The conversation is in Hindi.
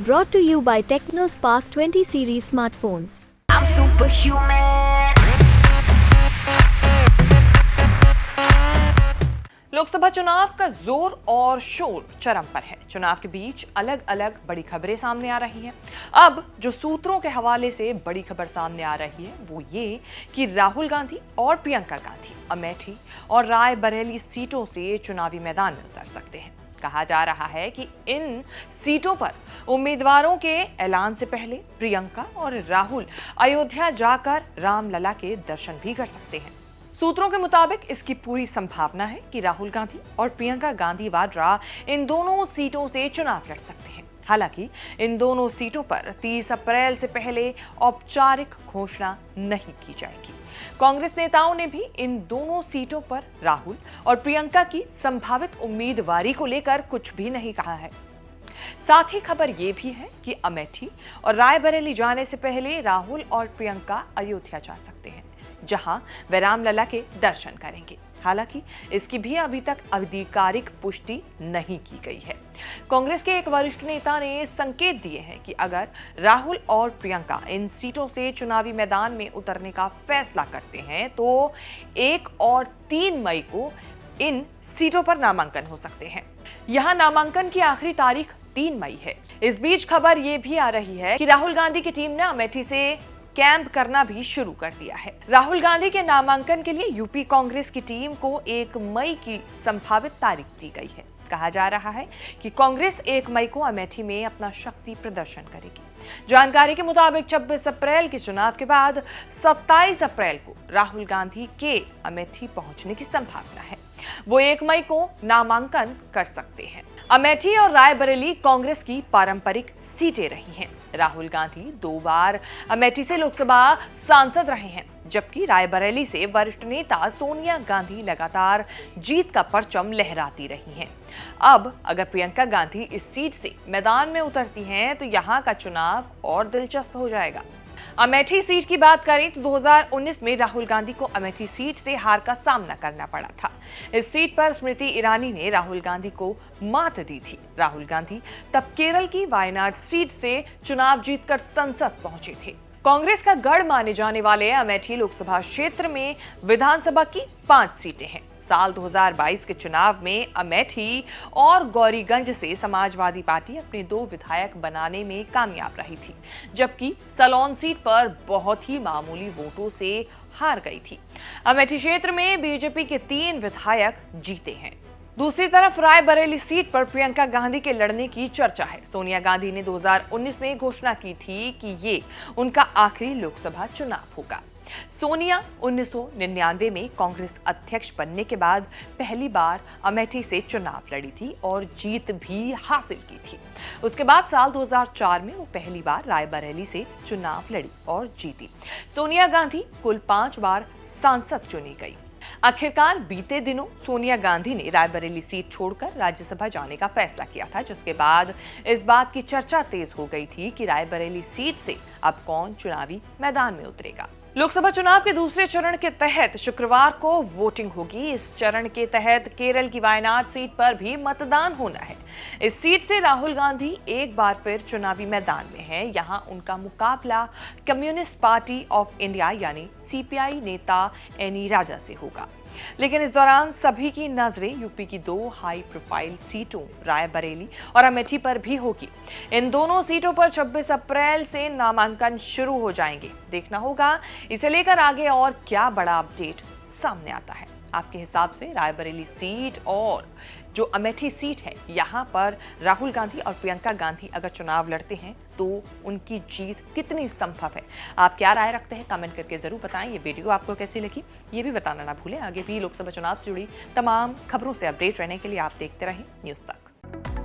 Brought to you by TechnoSpark 20 series smartphones. I'm superhuman. Lok Sabha चुनाव का जोर और शोर चरम पर है। चुनाव के बीच अलग अलग बड़ी खबरें सामने आ रही हैं। अब जो सूत्रों के हवाले से बड़ी खबर सामने आ रही है वो ये कि राहुल गांधी और प्रियंका गांधी अमेठी और रायबरेली सीटों से चुनावी मैदान में उतर सकते हैं। कहा जा रहा है कि इन सीटों पर उम्मीदवारों के ऐलान से पहले प्रियंका और राहुल अयोध्या जाकर रामलला के दर्शन भी कर सकते हैं। सूत्रों के मुताबिक इसकी पूरी संभावना है कि राहुल गांधी और प्रियंका गांधी वाड्रा इन दोनों सीटों से चुनाव लड़ सकते हैं। हालांकि इन दोनों सीटों पर 30 अप्रैल से पहले औपचारिक घोषणा नहीं की जाएगी। कांग्रेस नेताओं ने भी इन दोनों सीटों पर राहुल और प्रियंका की संभावित उम्मीदवारी को लेकर कुछ भी नहीं कहा है। साथ ही खबर ये भी है कि अमेठी और रायबरेली जाने से पहले राहुल और प्रियंका अयोध्या जा सकते हैं, जहां वे रामलला के दर्शन करेंगे। हालांकि इसकी भी अभी तक आधिकारिक पुष्टि नहीं की गई है। कांग्रेस के एक वरिष्ठ नेता ने संकेत दिए हैं कि अगर राहुल और प्रियंका इन सीटों से चुनावी मैदान में उतरने का फैसला करते हैं तो 1 और 3 मई को इन सीटों पर नामांकन हो सकते हैं। यहां नामांकन की आखिरी तारीख 3 मई है। इस बीच खबर ये भी आ रही है कि राहुल गांधी की टीम ने अमेठी से कैंप करना भी शुरू कर दिया है। राहुल गांधी के नामांकन के लिए यूपी कांग्रेस की टीम को 1 मई की संभावित तारीख दी गई है। कहा जा रहा है कि कांग्रेस 1 मई को अमेठी में अपना शक्ति प्रदर्शन करेगी। जानकारी के मुताबिक 26 अप्रैल के चुनाव के बाद 27 अप्रैल को राहुल गांधी के अमेठी पहुंचने की संभावना है। वो 1 मई को नामांकन कर सकते हैं। अमेठी और रायबरेली कांग्रेस की पारंपरिक सीटें रही हैं। राहुल गांधी 2 बार अमेठी से लोकसभा सांसद रहे हैं, जबकि रायबरेली से वरिष्ठ नेता सोनिया गांधी लगातार जीत का परचम लहराती रही हैं। अब अगर प्रियंका गांधी इस सीट से मैदान में उतरती हैं तो यहां का चुनाव और दिलचस्प हो जाएगा। अमेठी सीट की बात करें तो 2019 में राहुल गांधी को अमेठी सीट से हार का सामना करना पड़ा था। इस सीट पर स्मृति ईरानी ने राहुल गांधी को मात दी थी। राहुल गांधी तब केरल की वायनाड सीट से चुनाव जीतकर संसद पहुंचे थे। कांग्रेस का गढ़ माने जाने वाले अमेठी लोकसभा क्षेत्र में विधानसभा की 5 सीटें हैं। साल 2022 के चुनाव में अमेठी और गौरीगंज से समाजवादी पार्टी अपने 2 विधायक बनाने में कामयाब रही थी, जबकि सलोन सीट पर बहुत ही मामूली वोटों से हार गई थी। अमेठी क्षेत्र में बीजेपी के 3 विधायक जीते हैं। दूसरी तरफ रायबरेली सीट पर प्रियंका गांधी के लड़ने की चर्चा है। सोनिया गांधी ने 2019 में घोषणा की थी कि ये उनका आखिरी लोकसभा चुनाव होगा। सोनिया 1999 में कांग्रेस अध्यक्ष बनने के बाद पहली बार अमेठी से चुनाव लड़ी थी और जीत भी हासिल की थी। उसके बाद साल 2004 में वो पहली बार रायबरेली से चुनाव लड़ी और जीती। सोनिया गांधी कुल 5 बार सांसद चुनी गई। आखिरकार बीते दिनों सोनिया गांधी ने रायबरेली सीट छोड़कर राज्यसभा जाने का फैसला किया था, जिसके बाद इस बात की चर्चा तेज हो गई थी कि रायबरेली सीट से अब कौन चुनावी मैदान में उतरेगा। लोकसभा चुनाव के दूसरे चरण के तहत शुक्रवार को वोटिंग होगी। इस चरण के तहत केरल की वायनाड सीट पर भी मतदान होना है। इस सीट से राहुल गांधी एक बार फिर चुनावी मैदान में हैं। यहां उनका मुकाबला कम्युनिस्ट पार्टी ऑफ इंडिया यानी सीपीआई नेता एनी राजा से होगा। लेकिन इस दौरान सभी की नजरें यूपी की 2 हाई प्रोफाइल सीटों रायबरेली और अमेठी पर भी होगी। इन दोनों सीटों पर 26 अप्रैल से नामांकन शुरू हो जाएंगे। देखना होगा इसे लेकर आगे और क्या बड़ा अपडेट सामने आता है। आपके हिसाब से रायबरेली सीट और जो अमेठी सीट है, यहाँ पर राहुल गांधी और प्रियंका गांधी अगर चुनाव लड़ते हैं तो उनकी जीत कितनी संभव है? आप क्या राय रखते हैं? कमेंट करके जरूर बताएं। ये वीडियो आपको कैसी लगी ये भी बताना ना भूलें। आगे भी लोकसभा चुनाव से जुड़ी तमाम खबरों से अपडेट रहने के लिए आप देखते रहें न्यूज़ तक।